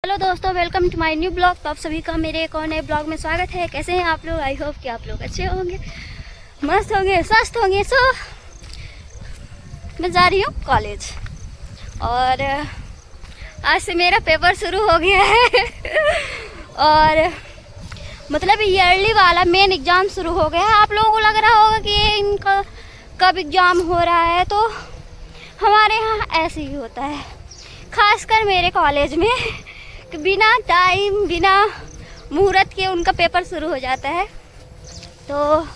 Hello दोस्तों, welcome to my new blog. तो आप सभी का मेरे एक और नए ब्लॉग में स्वागत है। कैसे हैं आप लोग? आई होप कि आप लोग अच्छे होंगे, मस्त होंगे, स्वस्थ होंगे। सो मैं जा रही हूँ कॉलेज और आज से मेरा पेपर शुरू हो गया है और मतलब ईयरली वाला मेन एग्ज़ाम शुरू हो गया है। आप लोगों को लग रहा होगा कि इनका कब एग्ज़ाम हो रहा है, तो हमारे यहाँ ऐसे ही होता है, खासकर मेरे कॉलेज में बिना टाइम बिना मुहूर्त के उनका पेपर शुरू हो जाता है। तो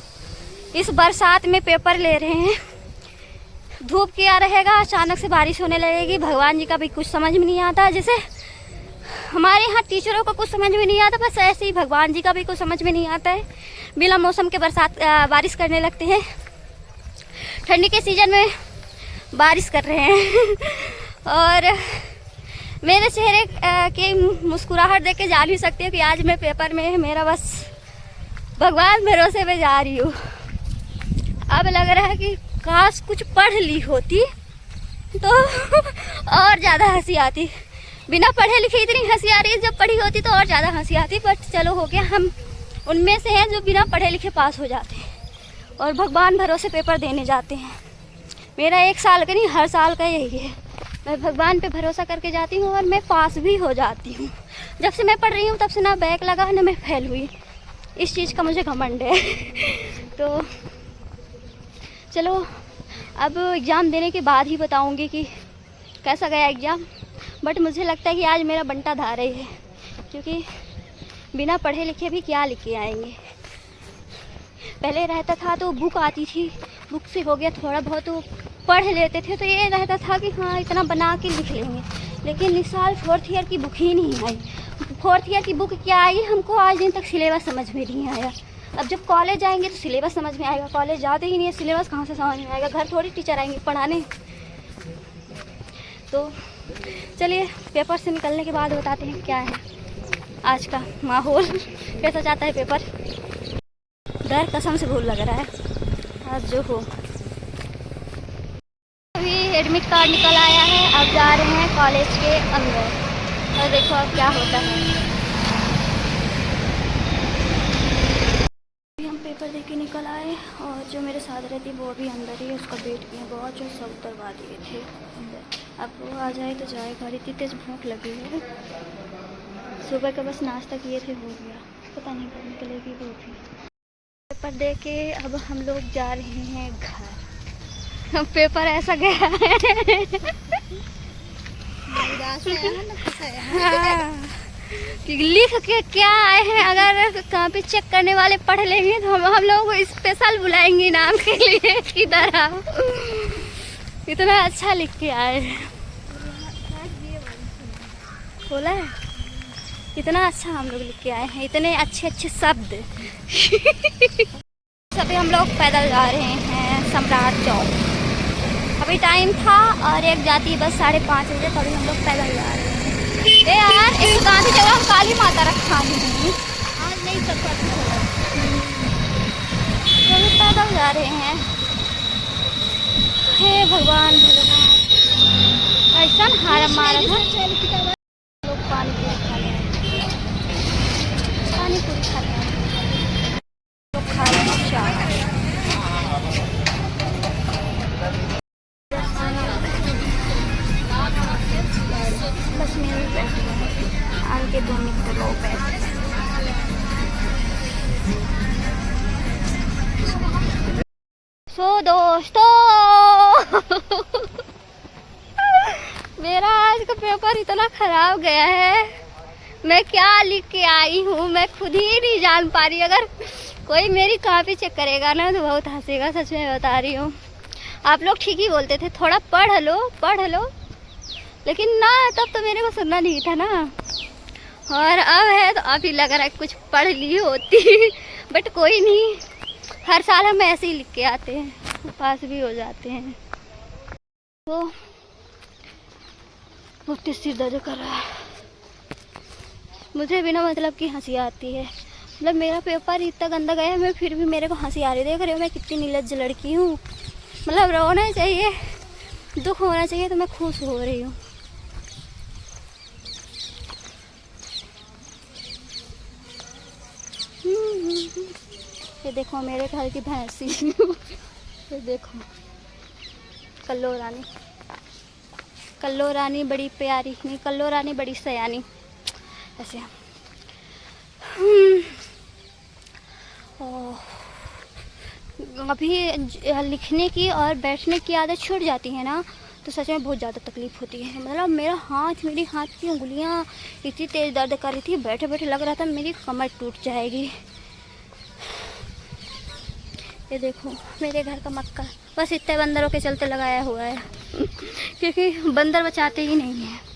इस बरसात में पेपर ले रहे हैं। धूप किया रहेगा, अचानक से बारिश होने लगेगी। भगवान जी का भी कुछ समझ में नहीं आता, जैसे हमारे यहाँ टीचरों को कुछ समझ में नहीं आता, बस ऐसे ही भगवान जी का भी कुछ समझ में नहीं आता है। बिना मौसम के बारिश करने लगते हैं। ठंडी के सीज़न में बारिश कर रहे हैं और मेरे चेहरे की मुस्कुराहट देख के जान ही सकती हूँ कि आज मैं पेपर में मेरा बस भगवान भरोसे में जा रही हूँ। अब लग रहा है कि काश कुछ पढ़ ली होती तो और ज़्यादा हंसी आती। बिना पढ़े लिखे इतनी हंसी आ रही है, जब पढ़ी होती तो और ज़्यादा हंसी आती। बट चलो हो गया, हम उनमें से हैं जो बिना पढ़े लिखे पास हो जाते हैं और भगवान भरोसे पेपर देने जाते हैं। मेरा एक साल का नहीं, हर साल का यही है। मैं भगवान पे भरोसा करके जाती हूँ और मैं पास भी हो जाती हूँ। जब से मैं पढ़ रही हूँ तब से ना बैक लगा ना मैं फेल हुई। इस चीज़ का मुझे घमंड है तो चलो अब एग्ज़ाम देने के बाद ही बताऊँगी कि कैसा गया एग्ज़ाम। बट मुझे लगता है कि आज मेरा बंटा धारा ही है, क्योंकि बिना पढ़े लिखे भी क्या लिख के आएंगे। पहले रहता था तो बुक आती थी, बुक से हो गया थोड़ा बहुत तो पढ़ लेते थे, तो ये रहता था कि हाँ इतना बना के लिख लेंगे। लेकिन इस साल 4th ईयर की बुक ही नहीं आई। 4th ईयर की बुक क्या आई हमको आज दिन तक सिलेबस समझ में नहीं आया। अब जब कॉलेज जाएंगे तो सिलेबस समझ में आएगा, कॉलेज जाते ही नहीं है सिलेबस कहाँ से समझ में आएगा। घर थोड़ी टीचर आएंगे पढ़ाने। तो चलिए पेपर से निकलने के बाद बताते हैं क्या है आज का माहौल, कैसा जाता है पेपर। डर कसम से भूल लग रहा है आज जो हो। अभी एडमिट कार्ड निकल आया है, अब जा रहे हैं कॉलेज के अंदर और देखो अब क्या होता है। हम पेपर दे के निकल आए और जो मेरे साथ रहती वो भी अंदर ही, उसका वेट किए, बहुत जो सब उतरवा दिए थे अंदर। अब वो आ जाए तो जाए घर। इतनी तेज भूख लगी है, सुबह का बस नाश्ता किए थे, हो गया, पता नहीं कब निकलेगी वो भी। पेपर दे के अब हम लोग जा रहे हैं घर। पेपर ऐसा गया है हाँ, लिख के क्या आए हैं। अगर कॉपी चेक करने वाले पढ़ लेंगे तो हम लोगों को स्पेशल बुलाएंगे नाम के लिए की तरह। इतना अच्छा लिख के आए हैं, खोला है, इतना अच्छा हम लोग लिख के आए हैं, इतने अच्छे अच्छे शब्द सभी हम लोग पैदल जा रहे हैं सम्राट चौक। अभी टाइम था और एक जाती बस 5:30 बजे, तभी हम लोग पैदल जा रहे हैं। ए यार, एक गांधी जगह काली माता रखा है, आज नहीं कर पाती, तो पैदल जा रहे हैं। हे भगवान भगवान, ऐसा हारा मारा था। लोग पानी पूरी खा रहे हैं, पानी पूरी खा रहे हैं, लोग खा रहे हैं चाय। बस मेरे आगे 2 मिनट लो पैसे। सो दोस्तों मेरा आज का पेपर इतना खराब गया है, मैं क्या लिख के आई हूँ मैं खुद ही नहीं जान पा रही। अगर कोई मेरी कॉपी चेक करेगा ना तो बहुत हंसेगा, सच में बता रही हूँ। आप लोग ठीक ही बोलते थे, थोड़ा पढ़ लो, लेकिन ना तब तो मेरे को सुनना नहीं था ना। और अब है तो अभी लग रहा है कुछ पढ़ ली होती बट कोई नहीं, हर साल हम ऐसे ही लिख के आते हैं, पास भी हो जाते हैं। तो बहुत सिर दर्द कर रहा है मुझे, बिना मतलब की हंसी आती है। मतलब मेरा पेपर इतना गंदा गया है, मैं फिर भी मेरे को हंसी आ रही है। देख रहे हो मैं कितनी निर्लज्ज लड़की हूँ। मतलब रोना चाहिए, दुख होना चाहिए, तो मैं खुश हो रही हूँ। ये देखो मेरे घर की भैंसी ये देखो कल्लो रानी, कल्लो रानी बड़ी प्यारी, नहीं कल्लो रानी बड़ी सयानी ऐसे। अभी लिखने की और बैठने की आदत छूट जाती है ना तो सच में बहुत ज़्यादा तकलीफ़ होती है। मतलब मेरा हाथ, मेरी हाथ की उंगलियां इतनी तेज़ दर्द कर रही थी, बैठे बैठे लग रहा था मेरी कमर टूट जाएगी। ये देखो मेरे घर का मक्का बस इतने बंदरों के चलते लगाया हुआ है क्योंकि बंदर बचाते ही नहीं है।